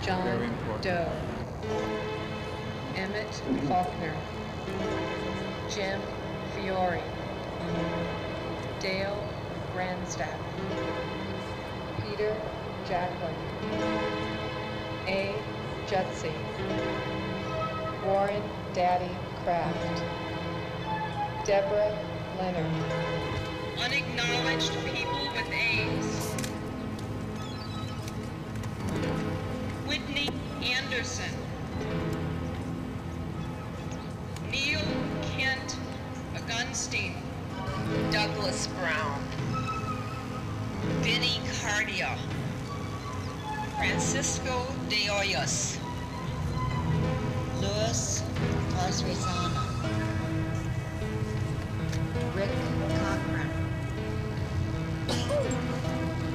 John Doe, Emmett Faulkner, Jim Fiore, Dale Grandstaff, Peter Jacklin, A. Jutsey, Warren Daddy Kraft, Deborah Leonard. Unacknowledged people with AIDS. Whitney Anderson. Neil Kent Agunstein. Douglas Brown. Vinnie Cardia. Francisco de Hoyos. Louis Tarzrizana. Rick Cochran.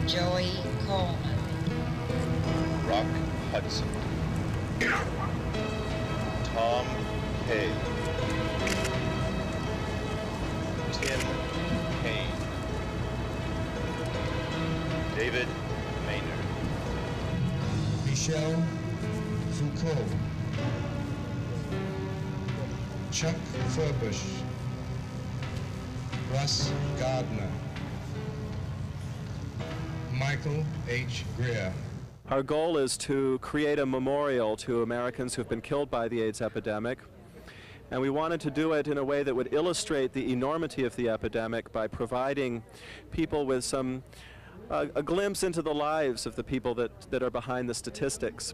Joey Coleman. Rock Hudson. Tom Kay. Tim Kane. David Maynard. Michel Foucault. Chuck Furbush. Russ Gardner. Michael H. Greer. Our goal is to create a memorial to Americans who have been killed by the AIDS epidemic. And we wanted to do it in a way that would illustrate the enormity of the epidemic by providing people with some a glimpse into the lives of the people that are behind the statistics.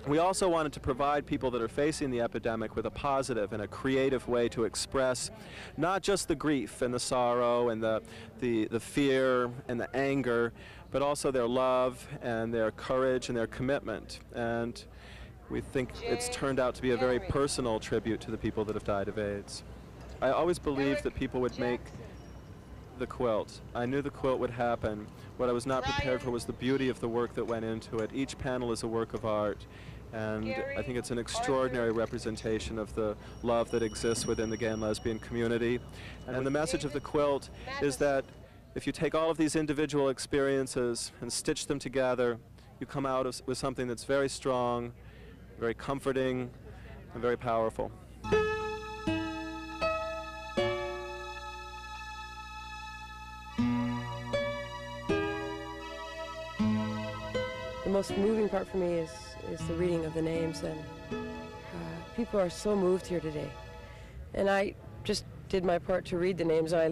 We also wanted to provide people that are facing the epidemic with a positive and a creative way to express not just the grief and the sorrow and the fear and the anger, but also their love and their courage and their commitment. And we think it's turned out to be a very personal tribute to the people that have died of AIDS. I always believed that people would make the quilt. I knew the quilt would happen. What I was not prepared for was the beauty of the work that went into it. Each panel is a work of art, and I think it's an extraordinary representation of the love that exists within the gay and lesbian community. And the message of the quilt is that if you take all of these individual experiences and stitch them together, you come out with something that's very strong, very comforting, and very powerful. The most moving part for me is the reading of the names, and people are so moved here today. And I just did my part to read the names. I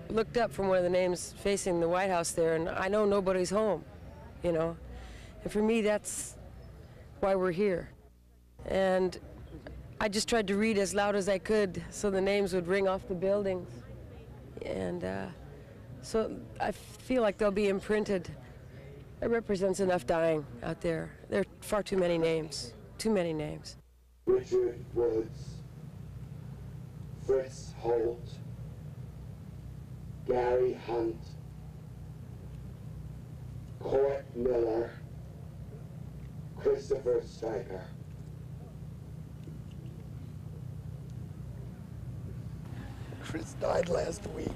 looked up from one of the names facing the White House there, and I know nobody's home, you know. And for me, that's why we're here. And I just tried to read as loud as I could so the names would ring off the buildings. And so I feel like they'll be imprinted. It represents enough dying out there. There are far too many names, too many names. Richard Woods, Fritz Holt, Gary Hunt, Court Miller, Christopher Stryker. Chris died last week.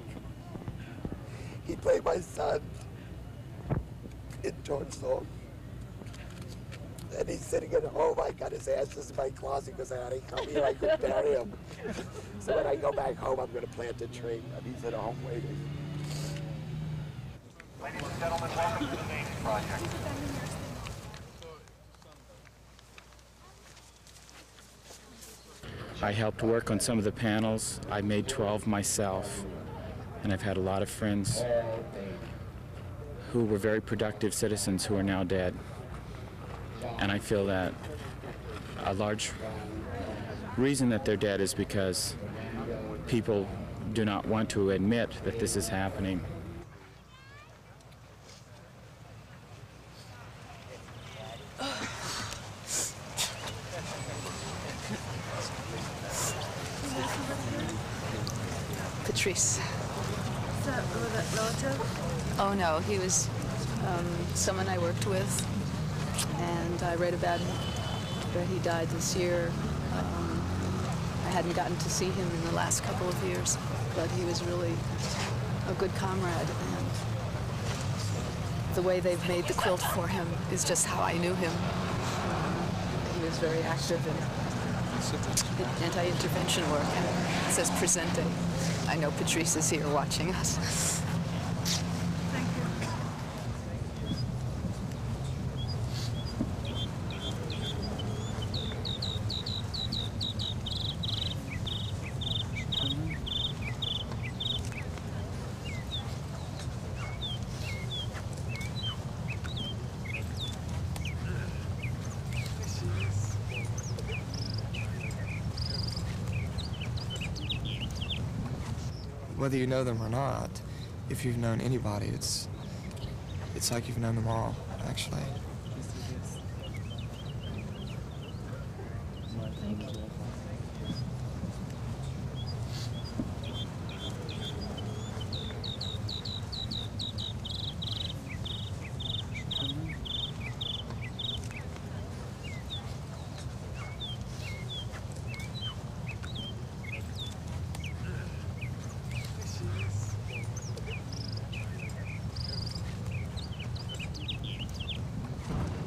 He played my son in Tombstone. And he's sitting at home. I got his ashes in my closet because I had to come here. I could bury him. So when I go back home, I'm going to plant a tree. And he's at home waiting. Ladies and gentlemen, welcome to the Names Project. I helped work on some of the panels. I made 12 myself. And I've had a lot of friends who were very productive citizens who are now dead. And I feel that a large reason that they're dead is because people do not want to admit that this is happening. Patrice. Is that a relative? Oh no, he was someone I worked with, and I read about him, but he died this year. I hadn't gotten to see him in the last couple of years, but he was really a good comrade, and the way they've made the quilt for him is just how I knew him. who's very active in anti-intervention work. It says presenting. I know Patrice is here watching us. Whether you know them or not, if you've known anybody, it's like you've known them all, actually. Thank you.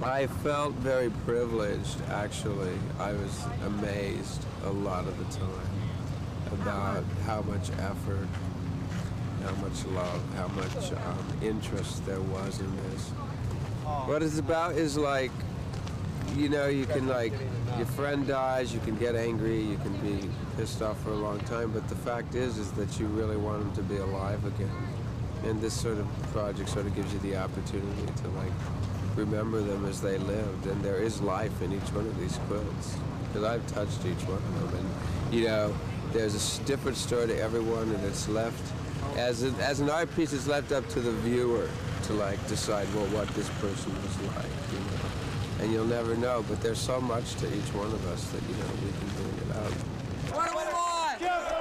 I felt very privileged, actually. I was amazed a lot of the time about how much effort, how much love, how much interest there was in this. What it's about is like, you know, you can like, your friend dies, you can get angry, you can be pissed off for a long time, but the fact is that you really want them to be alive again. And this sort of project sort of gives you the opportunity to like, remember them as they lived, and there is life in each one of these quilts, because I've touched each one of them, and you know, there's a different story to everyone, and it's left, as an art piece, it's left up to the viewer to like decide, well, what this person was like, you know, and you'll never know, but there's so much to each one of us that, you know, we can bring it out. What do we want?